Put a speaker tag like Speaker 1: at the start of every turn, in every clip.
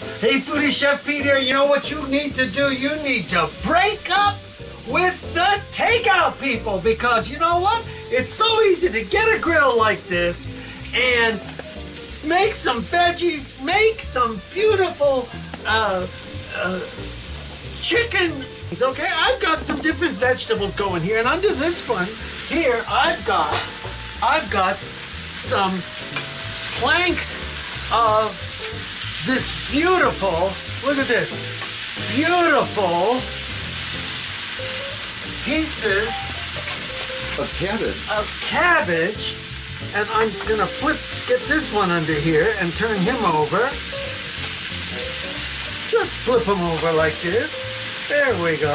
Speaker 1: Hey, Foodie Chef Pete here. You know what you need to do? You need to break up with the takeout people, because you know what? It's so easy to get a grill like this and make some veggies, make some beautiful chicken. Okay, I've got some different vegetables going here, and under this one here, I've got some planks of this beautiful, look at this, beautiful pieces
Speaker 2: of cabbage.
Speaker 1: And I'm gonna get this one under here and turn him over. Just flip him over like this. There we go.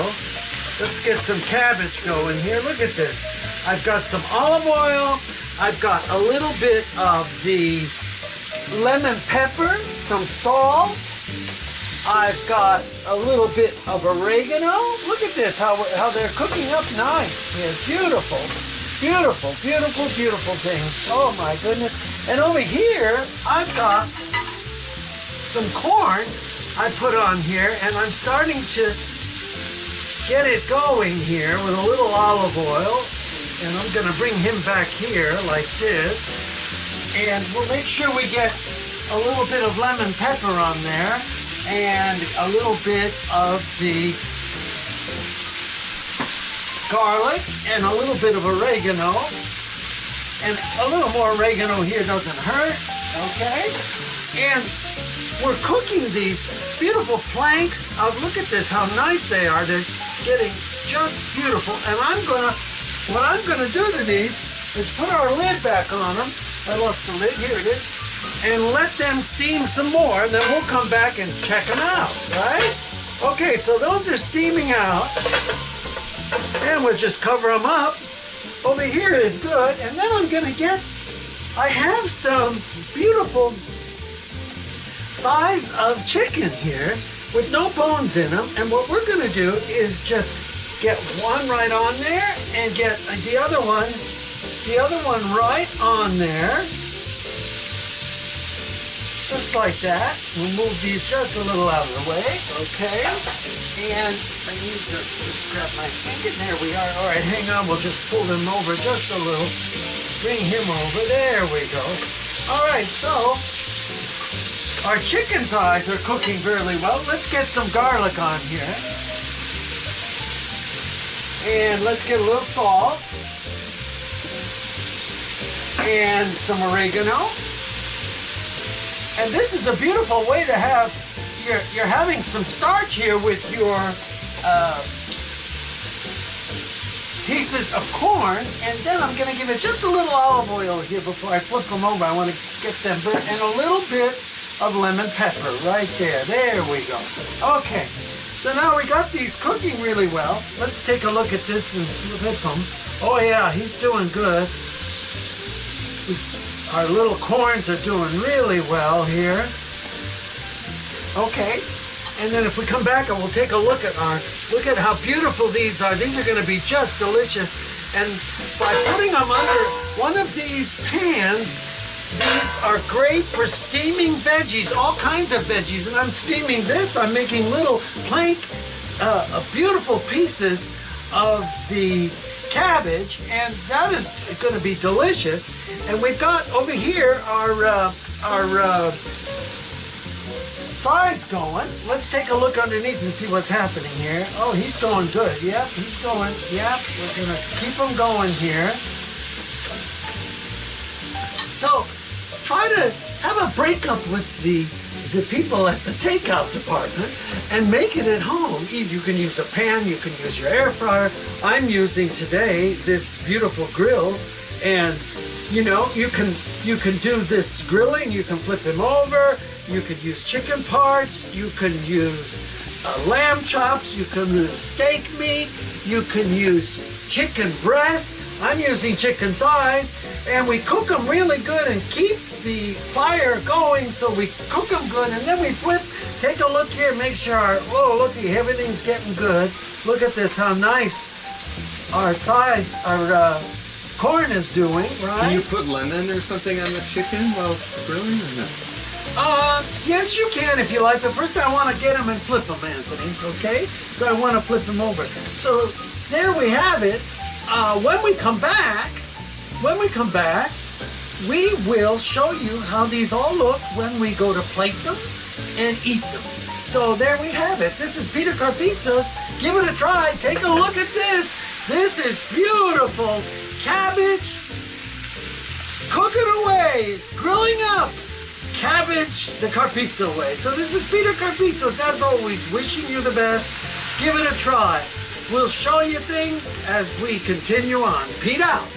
Speaker 1: Let's get some cabbage going here. Look at this. I've got some olive oil. I've got a little bit of the lemon pepper, some salt. I've got a little bit of oregano. Look at this, how they're cooking up nice. Yeah, beautiful, beautiful, beautiful, beautiful things. Oh my goodness. And over here, I've got some corn I put on here, and I'm starting to get it going here with a little olive oil. And I'm gonna bring him back here like this. And we'll make sure we get a little bit of lemon pepper on there and a little bit of the garlic and a little bit of oregano. And a little more oregano here doesn't hurt, okay? And we're cooking these beautiful planks of, look at this, how nice they are. They're getting just beautiful. And what I'm gonna do to these is put our lid back on them. I lost the lid, here it is. And let them steam some more, and then we'll come back and check them out, right? Okay, so those are steaming out. And we'll just cover them up. Over here is good. And then I'm gonna I have some beautiful thighs of chicken here with no bones in them. And what we're gonna do is just get one right on there and get the other one right on there. Just like that. We'll move these just a little out of the way, okay? And I need to just grab my finger. There we are. All right, hang on. We'll just pull them over just a little. Bring him over. There we go. All right, so our chicken thighs are cooking really well. Let's get some garlic on here. And let's get a little salt. And some oregano. And this is a beautiful way to have, you're having some starch here with your pieces of corn. And then I'm gonna give it just a little olive oil here before I flip them over. I wanna get them burnt. And a little bit of lemon pepper right there. There we go. Okay, so now we got these cooking really well. Let's take a look at this and flip them. Oh yeah, he's doing good. Our little corns are doing really well here. Okay, and then if we come back and we'll take a look at how beautiful these are. These are going to be just delicious. And by putting them under one of these pans, these are great for steaming veggies, all kinds of veggies. And I'm steaming this. I'm making little beautiful pieces of the cabbage, and that is going to be delicious. And we've got over here our thighs going. Let's take a look underneath and see what's happening here. Oh, he's going good. Yep, he's going. Yep, we're going to keep him going here. So try to have a breakup with the people at the takeout department and make it at home. You can use a pan, you can use your air fryer. I'm using today this beautiful grill, and you know, you can do this grilling, you can flip them over, you could use chicken parts, you can use lamb chops, you can use steak meat, you can use chicken breast. I'm using chicken thighs, and we cook them really good and keep the fire going, so we cook them good, and then we flip. Take a look here, make sure looky, everything's getting good. Look at this, how nice our thighs, our corn is doing, right?
Speaker 2: Can you put lemon or something on the chicken while grilling or not?
Speaker 1: Yes, you can if you like, but first I want to get them and flip them, Anthony, okay? So I want to flip them over. So there we have it. When we come back, we will show you how these all look when we go to plate them and eat them. So there we have it. This is Peter Carpizza's. Give it a try. Take a look at this. This is beautiful cabbage. Cooking away, grilling up. Cabbage the Carpizza way. So this is Peter Carpizza's, as always, wishing you the best. Give it a try. We'll show you things as we continue on. Pete out.